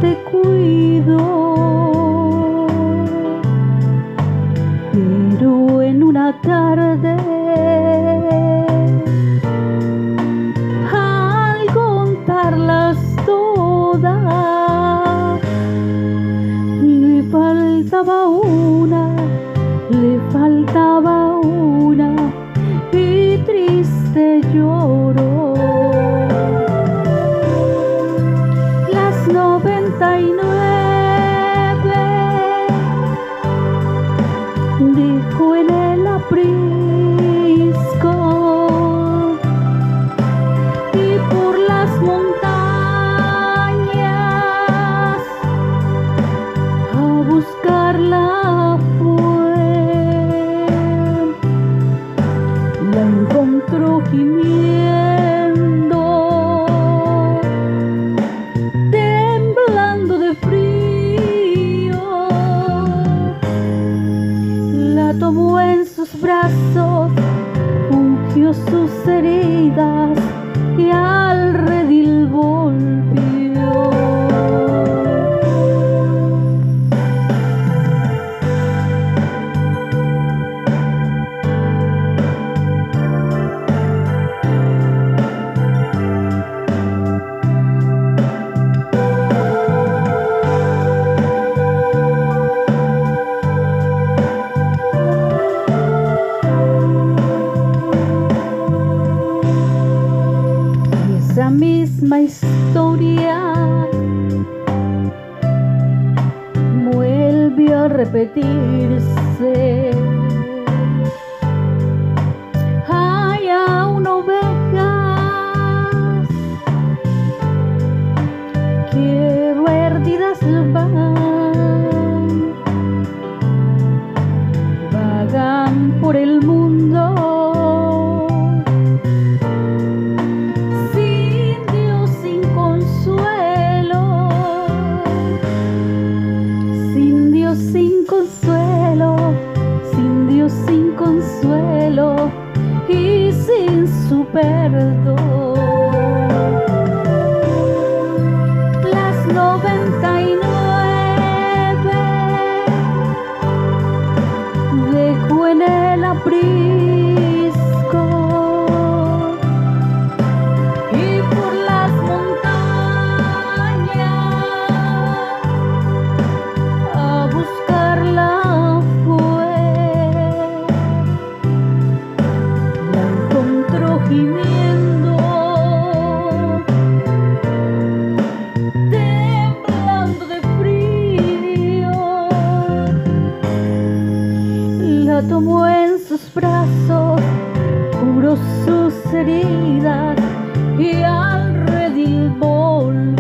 te cuido, pero en una tarde al contarlas todas le faltaba una y triste lloró. Las 99 dejó en el aprisco y por las montañas a buscarla fue. La encontró gimiendo, temblando de frío. La tomó en sus brazos, ungió sus heridas y al redil volvió. Esa misma historia vuelve a repetirse. Hay aún ovejas que perdidas vagan por el mundo. Sin consuelo y sin su perdón. Las 99 dejó en el aprisco y por las montañas a buscarla. Gimiendo, temblando de frío, la tomó en sus brazos, curó sus heridas y al redil volvió.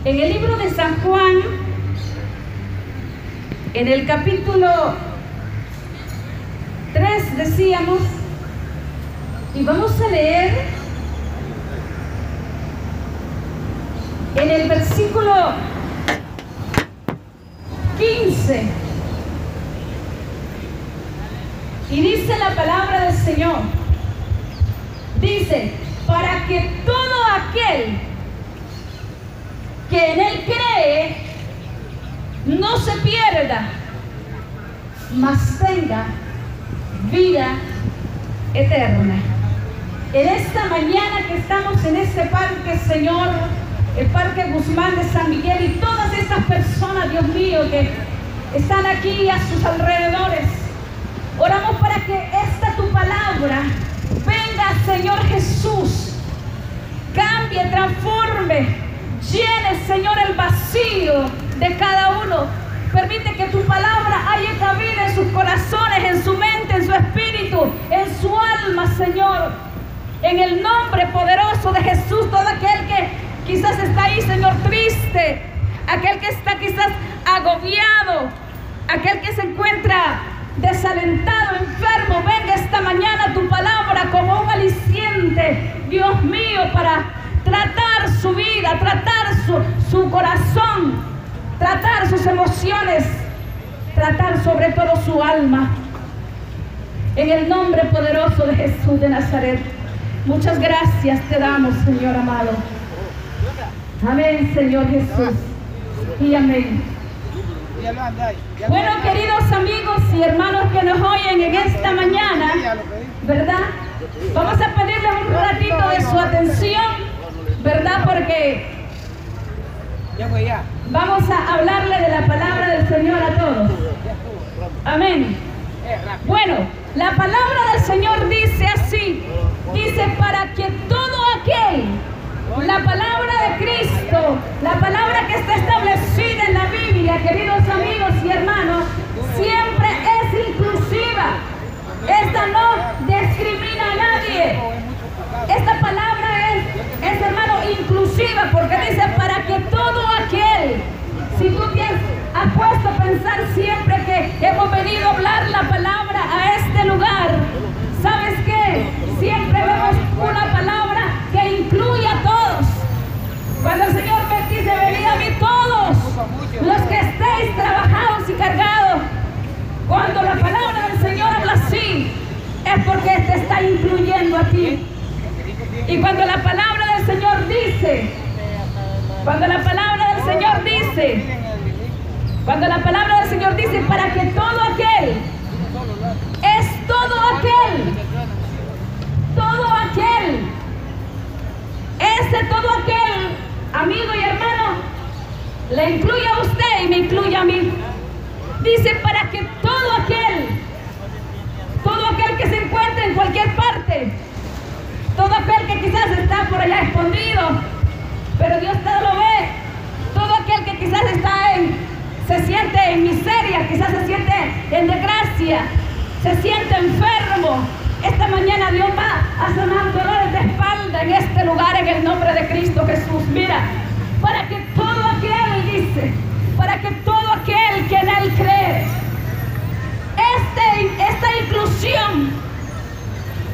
En el libro de San Juan, en el capítulo 3 decíamos, y vamos a leer en el versículo 15, y dice la palabra del Señor, dice, para que todo aquel que en Él cree no se pierda, mas tenga vida eterna. En esta mañana que estamos en este parque, Señor, el Parque Guzmán de San Miguel, y todas estas personas, Dios mío, que están aquí a sus alrededores, oramos para que palabra venga, Señor Jesús, cambie, transforme, llene, Señor, el vacío de cada uno. Permite que tu palabra haya cabida en sus corazones, en su mente, en su espíritu, en su alma, Señor. En el nombre poderoso de Jesús, todo aquel que quizás está ahí, Señor, triste, aquel que está quizás agobiado, aquel que se encuentra desalentado, enfermo, venga esta mañana tu palabra como un aliciente, Dios mío, para tratar su vida, tratar su corazón, tratar sus emociones, tratar sobre todo su alma. En el nombre poderoso de Jesús de Nazaret, muchas gracias te damos, Señor amado. Amén, Señor Jesús, y amén. Bueno, queridos amigos y hermanos que nos oyen en esta mañana, ¿verdad? Vamos a pedirles un ratito de su atención, ¿verdad? Porque vamos a hablarle de la palabra del Señor a todos. Amén. Bueno, la palabra del Señor dice así, dice: para que todo aquel, la palabra de Cristo, la palabra que está establecida en la Biblia, queridos amigos y hermanos, siempre es inclusiva. Esta no discrimina a nadie. Esta palabra es, hermano, inclusiva, porque dice: para que todo aquel. Si tú has puesto a pensar siempre que hemos venido a hablar la palabra a este lugar, ¿sabes qué? Siempre vemos una palabra que incluye a todos. Cuando el Señor me dice: venid a mí todos los que estéis trabajados y cargados. Cuando la palabra del Señor habla así, es porque te está incluyendo a ti. Y cuando la palabra del Señor dice, para que todo aquel, es todo aquel, ese todo aquel, amigo y hermano, le incluye a usted y me incluye a mí. Dice: para que todo aquel que se encuentre en cualquier parte, todo aquel que quizás está por allá escondido, pero Dios todo lo ve, todo aquel que quizás se siente en miseria, quizás se siente en desgracia, se siente enfermo, esta mañana Dios va a sanar dolores de espalda en este lugar, en el nombre de Cristo Jesús. Mira, para que todo aquel, dice, para que todo aquel que en Él cree, esta inclusión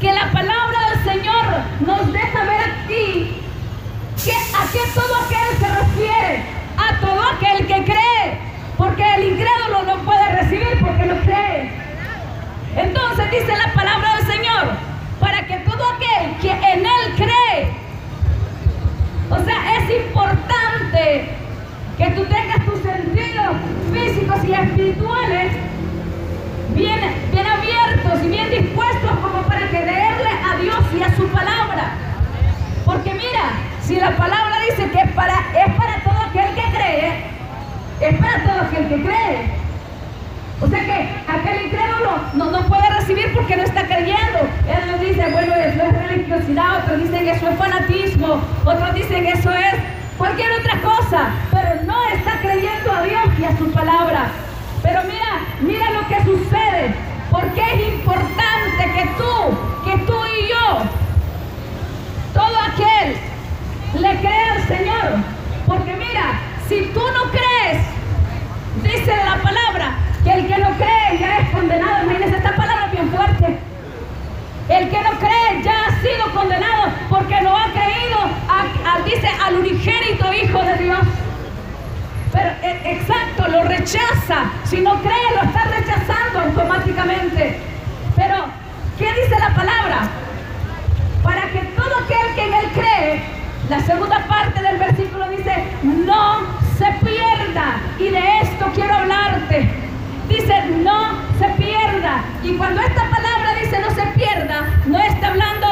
que la palabra del Señor nos deja ver aquí, ¿a qué todo aquel se refiere? A todo aquel que cree, porque el incrédulo no puede recibir porque no cree. Entonces dice la palabra del Señor: para que todo aquel que en Él cree. O sea, es importante que tú tengas tus sentidos físicos y espirituales bien abiertos y bien dispuestos como para creerle a Dios y a su palabra. Porque mira, si la palabra dice que es para todo aquel que cree, es para todo aquel que cree. O sea que aquel incrédulo no puede recibir porque no está creyendo. Él nos dice: bueno, eso es religiosidad, otros dicen que eso es fanatismo, otros dicen que eso es cualquier otra cosa, pero no está creyendo a Dios y a su palabra. Pero mira lo que sucede, porque es importante que tú y yo, todo aquel, le crea al Señor. Porque mira, si tú no crees, dice la palabra, que el que no cree ya es condenado. Imagínense, esta palabra es bien fuerte. El que no cree ya ha sido condenado porque no ha creído dice, al unigénito Hijo de Dios. Pero exacto, lo rechaza. Si no cree, lo está rechazando automáticamente. Pero, ¿qué dice la palabra? Para que todo aquel que en Él cree, la segunda parte del versículo dice: no se pierda. Y de esto quiero hablarte. Dice: no se pierda. Y cuando esta palabra dice no se pierda, no está hablando,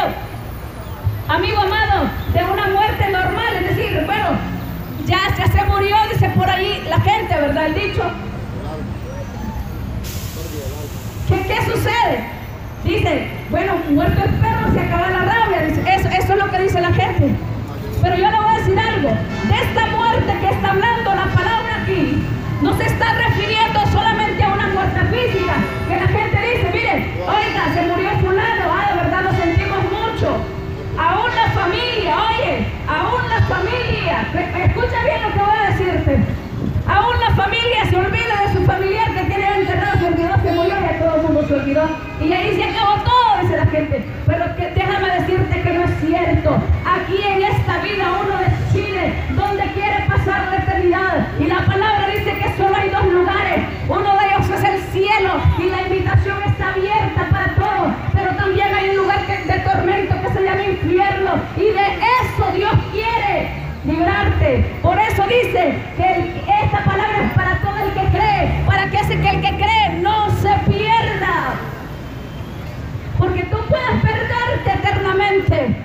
amigo amado, de una muerte normal. Es decir, bueno, ya se murió, dice por ahí la gente, ¿verdad? El dicho. ¿Qué sucede? Dice, bueno, muerto el perro, se acaba la rabia. Eso es lo que dice la gente. Pero yo le voy a decir algo. De esta muerte que está hablando la palabra aquí, no se está refiriendo solamente a una muerte física, que la gente dice, mire, oiga, se murió fulano, de verdad lo sentimos mucho. Aún la familia, oye, aún la familia, escucha bien lo que voy a decirte. Aún la familia se olvida de su familiar que tiene enterrado, se olvidó, se murió, y todo el mundo se olvidó. Y ahí se acabó todo, dice la gente. Pero que déjame decirte que no es cierto. Aquí en esta vida uno decide dónde quiere pasar la eternidad. Y la palabra dice que solo hay dos lugares. Uno de ellos es el cielo y la invitación está abierta para todos. Pero también hay un lugar de tormento que se llama infierno. Y de eso Dios quiere librarte. Por eso dice que esta palabra es para todo el que cree, para que el que cree no se pierda. Porque tú puedes perderte eternamente,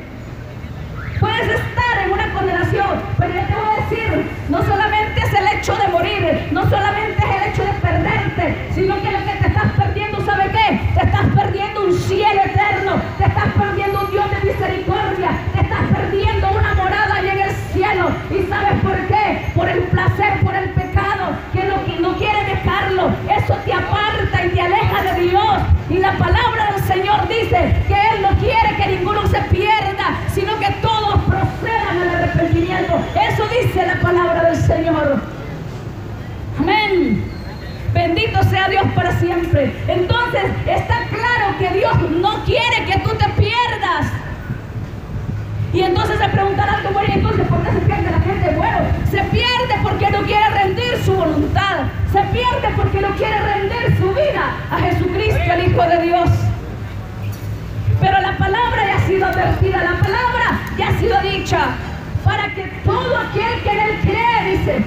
puedes estar en una condenación, pero yo te voy a decir, no solamente es el hecho de morir, no solamente es el hecho de perderte, sino que lo que te estás perdiendo, ¿sabe qué? Te estás perdiendo un cielo eterno, te estás perdiendo un Dios de misericordia, te estás perdiendo una morada allá en el cielo. ¿Y sabes por qué? Por el placer, por el pecado, que no quiere dejarlo. Eso te aparta y te aleja de Dios. Y la palabra del Señor dice que Él no quiere que ninguno se pierda, sino que todos procedan al arrepentimiento. Eso dice la palabra del Señor. Amén. Bendito sea Dios para siempre. Entonces está claro que Dios no quiere que tú te pierdas. Y entonces se preguntará algo, bueno, entonces ¿por qué se pierde la gente? Bueno, se pierde porque no quiere rendir su voluntad. Se pierde porque no quiere rendir su vida a Jesucristo, el Hijo de Dios. Pero la palabra ya ha sido advertida, la palabra ya ha sido dicha, para que todo aquel que en Él cree, dice,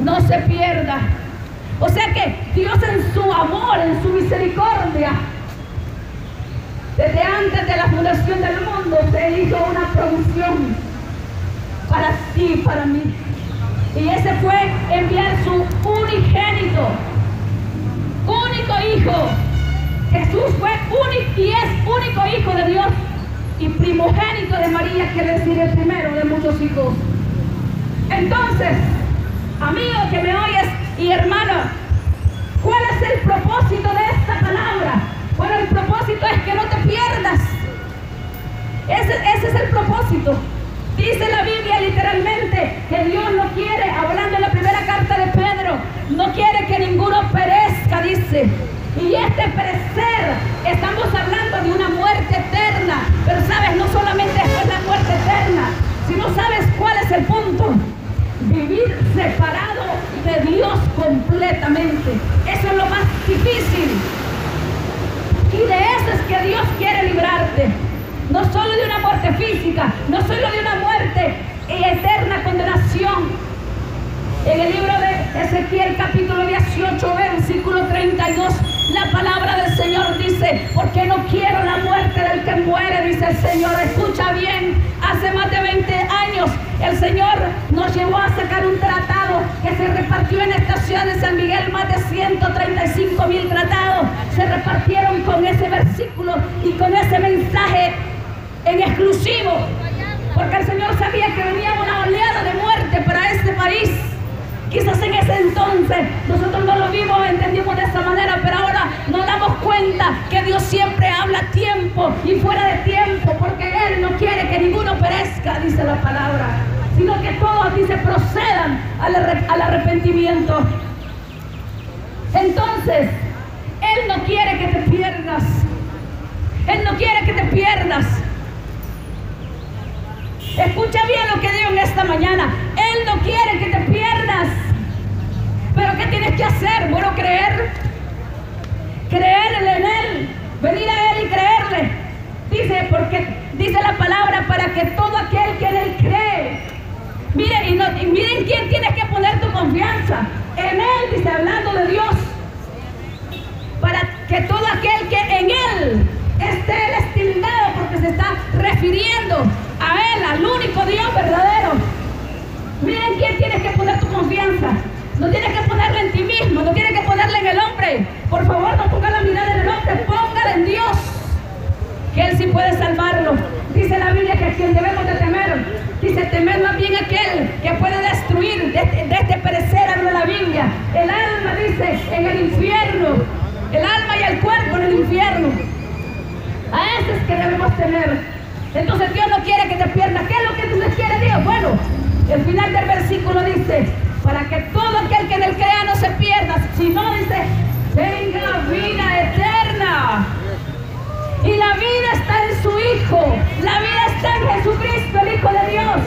no se pierda. O sea que Dios en su amor, en su misericordia, desde antes de la fundación del mundo, se hizo una provisión para ti y para mí. Y ese fue enviar su unigénito, único hijo. Jesús fue único y es único hijo de Dios y primogénito de María, quiere decir el primero de muchos hijos. Entonces, amigo que me oyes y hermano, ¿cuál es el propósito de esta palabra? Bueno, el propósito es que no te pierdas. Ese es el propósito. Dice la Biblia literalmente que Dios no quiere, hablando en la primera carta de Pedro, no quiere que ninguno perezca, dice. Y este perecer, estamos hablando de una muerte eterna. Pero sabes, no solamente es la muerte eterna, sino sabes cuál es el punto. Vivir separado de Dios completamente. Eso es lo más difícil. Y de eso es que Dios quiere librarte. No solo de una muerte física, no solo de una muerte y eterna condenación. En el libro de Ezequiel capítulo 18 versículo 32, la palabra del Señor dice, porque no quiero la muerte del que muere, dice el Señor. Escucha bien, hace más de 20 años el Señor nos llevó a sacar un tratado que se repartió en esta ciudad de San Miguel, más de 135,000 tratados se repartieron con ese versículo y con ese mensaje en exclusivo, porque el Señor sabía que venía una oleada de muerte para este país. Quizás en ese entonces nosotros no lo vimos, entendimos de esa manera, pero ahora nos damos cuenta que Dios siempre habla a tiempo y fuera de tiempo, porque Él no quiere que ninguno perezca, dice la palabra, sino que todos, dice, procedan al arrepentimiento. Entonces, Él no quiere que te pierdas. Él no quiere que te pierdas. Escucha bien lo que digo en esta mañana. Él no quiere que te pierdas. Pero ¿qué tienes que hacer? Bueno, creer. Creerle en Él. Venir a Él y creerle. Dice, porque dice la palabra, para que todo aquel que en Él cree. Miren, y miren quién tienes que poner tu confianza. En Él, dice, hablando de Dios. Para que todo aquel que en Él esté Él estildado, porque se está refiriendo a Él, al único Dios verdadero. Miren quién tienes que poner tu confianza. No tienes que ponerla en ti mismo, no tienes que ponerla en el hombre. Por favor, no ponga la mirada en el hombre, póngala en Dios. quien debemos de temer. Dice, temer más bien aquel que puede destruir de este perecer, habla la Biblia. El alma, dice, en el infierno. El alma y el cuerpo en el infierno. A ese es que debemos temer. Entonces Dios no quiere que te pierdas. ¿Qué es lo que Dios quiere, Dios? Bueno, el final del versículo dice, para que todo aquel que en él crea no se pierda, sino, dice, tenga vida eterna. Y la vida está en su Hijo. La vida está en Jesucristo, el Hijo de Dios.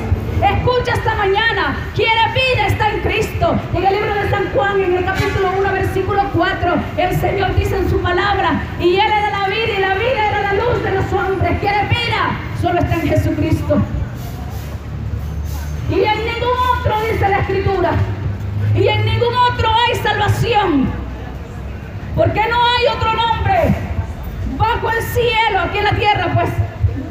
Escucha esta mañana. Quiere vida, está en Cristo. En el libro de San Juan, en el capítulo 1, versículo 4, el Señor dice en su palabra, y Él era la vida, y la vida era la luz de los hombres. Quiere vida, solo está en Jesucristo. Y en ningún otro, dice la Escritura, y en ningún otro hay salvación, porque no hay otro nombre bajo el cielo, aquí en la tierra, pues,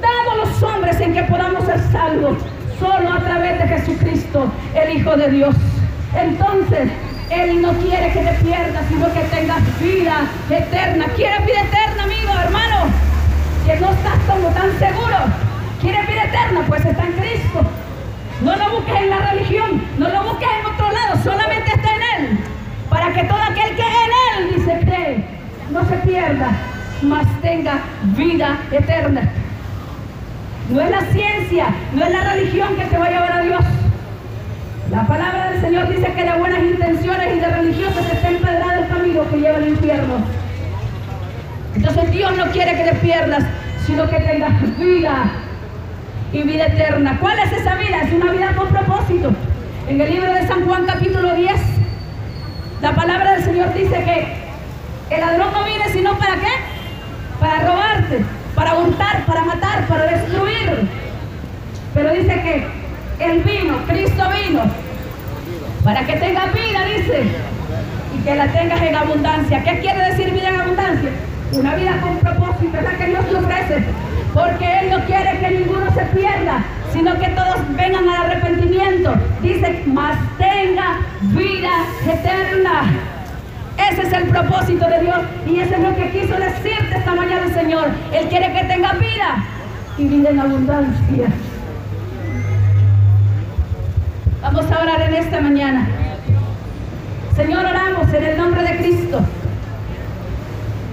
dado a los hombres en que podamos ser salvos, solo a través de Jesucristo, el Hijo de Dios. Entonces, Él no quiere que te pierdas, sino que tengas vida eterna. ¿Quieres vida eterna, amigo, hermano? Que no estás como tan seguro. ¿Quieres vida eterna? Pues está en Cristo. No lo busques en la religión, no lo busques en otro lado, solamente está en Él. Para que todo aquel que en Él, dice, cree, no se pierda, mas tenga vida eterna. No es la ciencia, no es la religión que te va a llevar a Dios. La palabra del Señor dice que de buenas intenciones y de religiosos está empedrado el camino que lleva al infierno. Entonces Dios no quiere que te pierdas, sino que tengas vida y vida eterna. ¿Cuál es esa vida? Es una vida con propósito. En el libro de San Juan, capítulo 10, la palabra del Señor dice que el ladrón no viene sino ¿para qué? Para robarte, para hurtar, para matar, para destruir. Pero dice que Él vino, Cristo vino, para que tengas vida, dice, y que la tengas en abundancia. ¿Qué quiere decir vida en abundancia? Una vida con propósito, es la que Dios te ofrece, porque Él no quiere que ninguno se pierda, sino que todos vengan al arrepentimiento. Dice, mas tenga vida eterna. Ese es el propósito de Dios, y eso es lo que quiso decirte esta mañana el Señor. Él quiere que tengas vida y vida en abundancia. Vamos a orar en esta mañana. Señor, oramos en el nombre de Cristo.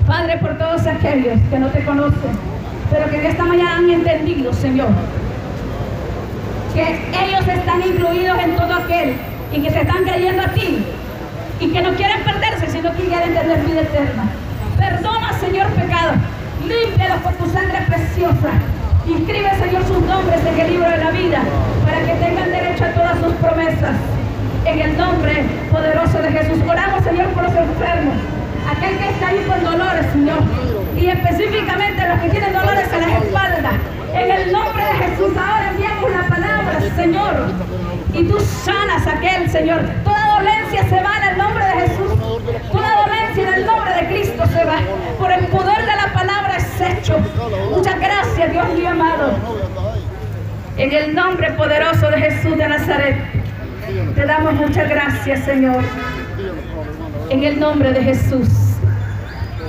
Padre, por todos aquellos que no te conocen, pero que en esta mañana han entendido, Señor, que ellos están incluidos en todo aquel y que se están creyendo a ti y que no quieren perderse, sino que quieren tener vida eterna. Perdona, Señor, pecados, límpialos con tu sangre preciosa. Inscribe, Señor, sus nombres en el libro de la vida para que tengan derecho a todas sus promesas. En el nombre poderoso de Jesús. Oramos, Señor, por los enfermos. Aquel que está ahí con dolores, Señor. Y específicamente los que tienen dolores en las espaldas. En el nombre de Jesús, ahora enviamos la palabra, Señor. Y tú sanas a aquel, Señor. Toda dolencia se va en el nombre de Jesús. Toda dolencia en el nombre de Cristo se va. Por el poder de la palabra es hecho. Muchas gracias, Dios mío amado. En el nombre poderoso de Jesús de Nazaret, te damos muchas gracias, Señor. En el nombre de Jesús.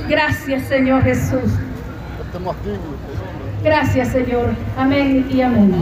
Gracias, Señor Jesús. Gracias, Señor. Amén y amén.